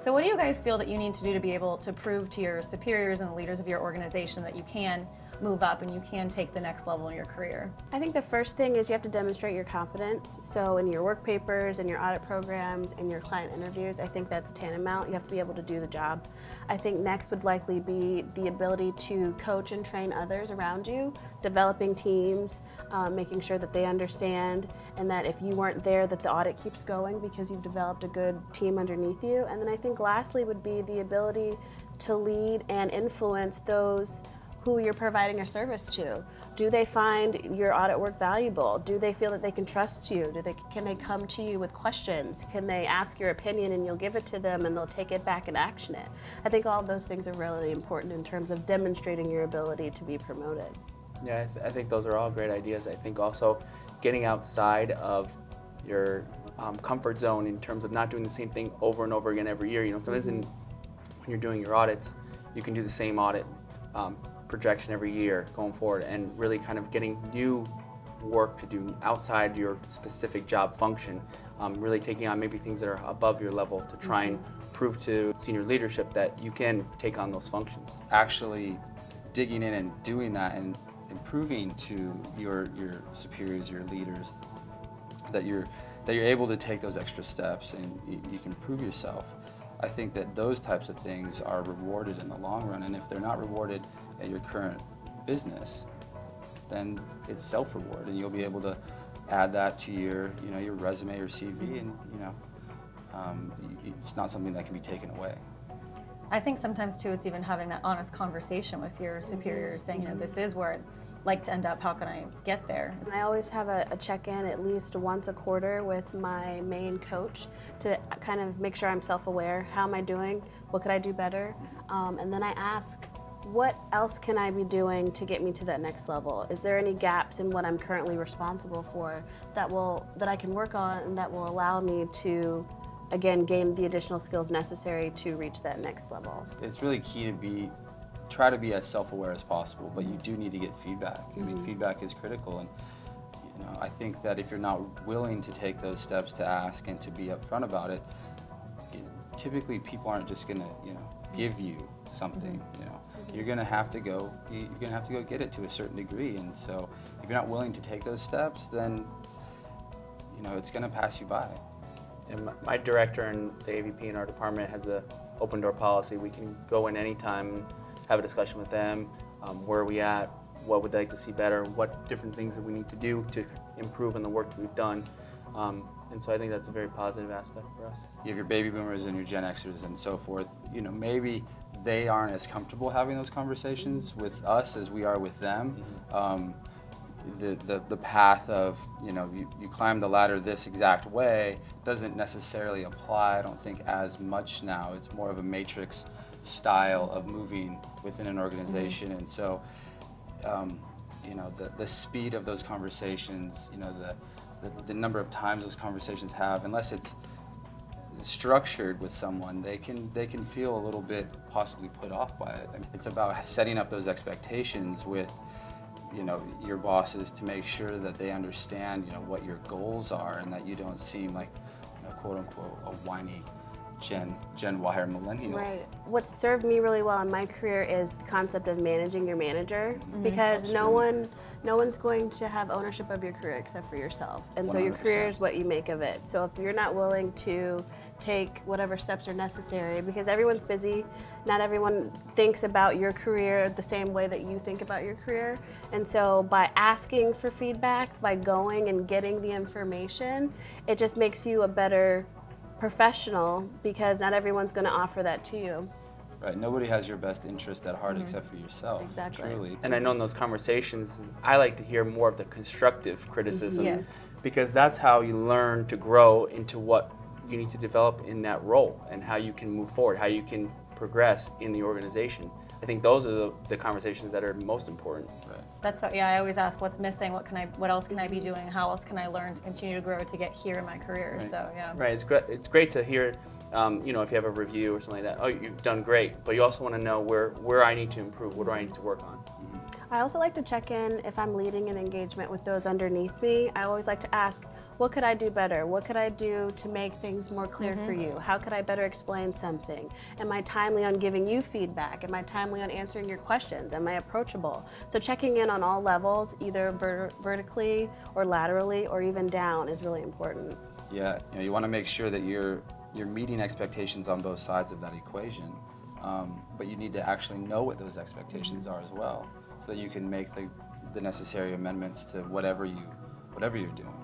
So what do you guys feel that you need to do to be able to prove to your superiors and the leaders of your organization that you can move up and you can take the next level in your career? I think the first thing is you have to demonstrate your competence. So in your work papers, in your audit programs, in your client interviews, I think that's tantamount. You have to be able to do the job. I think next would likely be the ability to coach and train others around you, developing teams, making sure that they understand, and that if you weren't there, that the audit keeps going because you've developed a good team underneath you. And then I think lastly would be the ability to lead and influence those who you're providing a service to. Do they find your audit work valuable? Do they feel that they can trust you? Can they come to you with questions? Can they ask your opinion and you'll give it to them and they'll take it back and action it? I think all of those things are really important in terms of demonstrating your ability to be promoted. Yeah, I think those are all great ideas. I think also getting outside of your comfort zone in terms of not doing the same thing over and over again every year. You know, sometimes when you're doing your audits, you can do the same audit projection every year going forward, and really kind of getting new work to do outside your specific job function, really taking on maybe things that are above your level to try and prove to senior leadership that you can take on those functions. Actually digging in and doing that and proving to your superiors, your leaders, that you're able to take those extra steps and you can prove yourself. I think that those types of things are rewarded in the long run, and if they're not rewarded at your current business, then it's self-reward, and you'll be able to add that to your resume or CV, and it's not something that can be taken away. I think sometimes too it's even having that honest conversation with your superiors, saying, this is where I'd like to end up, how can I get there? I always have a check-in at least once a quarter with my main coach to kind of make sure I'm self-aware. How am I doing? What could I do better? And then I ask, what else can I be doing to get me to that next level? Is there any gaps in what I'm currently responsible for that I can work on and that will allow me to, again, gain the additional skills necessary to reach that next level? It's really key to try to be as self-aware as possible, but you do need to get feedback. I mean, feedback is critical, and I think that if you're not willing to take those steps to ask and to be upfront about it, typically people aren't just gonna give you something. You're gonna have to go get it to a certain degree, and so if you're not willing to take those steps, then it's gonna pass you by. And my director and the AVP in our department has a open door policy. We can go in anytime, have a discussion with them. Where are we at? What would they like to see better? What different things that we need to do to improve on the work that we've done? And so I think that's a very positive aspect for us. You have your baby boomers and your Gen Xers and so forth. Maybe they aren't as comfortable having those conversations with us as we are with them. The path of you climb the ladder this exact way doesn't necessarily apply, I don't think, as much now. It's more of a matrix style of moving within an organization, and so the speed of those conversations, the number of times those conversations have, unless it's structured with someone, they can feel a little bit possibly put off by it. I mean, it's about setting up those expectations with your bosses to make sure that they understand what your goals are, and that you don't seem like quote unquote a whiny Gen Y or millennial. Right. What served me really well in my career is the concept of managing your manager, because no one's going to have ownership of your career except for yourself, and 100%. So your career is what you make of it. So if you're not willing to take whatever steps are necessary, because everyone's busy, not everyone thinks about your career the same way that you think about your career, and so by asking for feedback, by going and getting the information, it just makes you a better professional, because not everyone's going to offer that to you. Right, nobody has your best interest at heart except for yourself. Exactly. Truly. And I know in those conversations, I like to hear more of the constructive criticism, because that's how you learn to grow into what you need to develop in that role, and how you can move forward, how you can progress in the organization. I think those are the conversations that are most important. Right. That's I always ask, what's missing? What else can I be doing? How else can I learn to continue to grow to get here in my career? Right. So yeah. Right. It's great to hear. If you have a review or something like that, oh, you've done great, but you also want to know where I need to improve. What do I need to work on? I also like to check in if I'm leading an engagement with those underneath me. I always like to ask, what could I do better? What could I do to make things more clear for you? How could I better explain something? Am I timely on giving you feedback? Am I timely on answering your questions? Am I approachable? So checking in on all levels, either vertically or laterally or even down, is really important. Yeah, you want to make sure that you're meeting expectations on both sides of that equation, but you need to actually know what those expectations are as well, so that you can make the necessary amendments to whatever you're doing.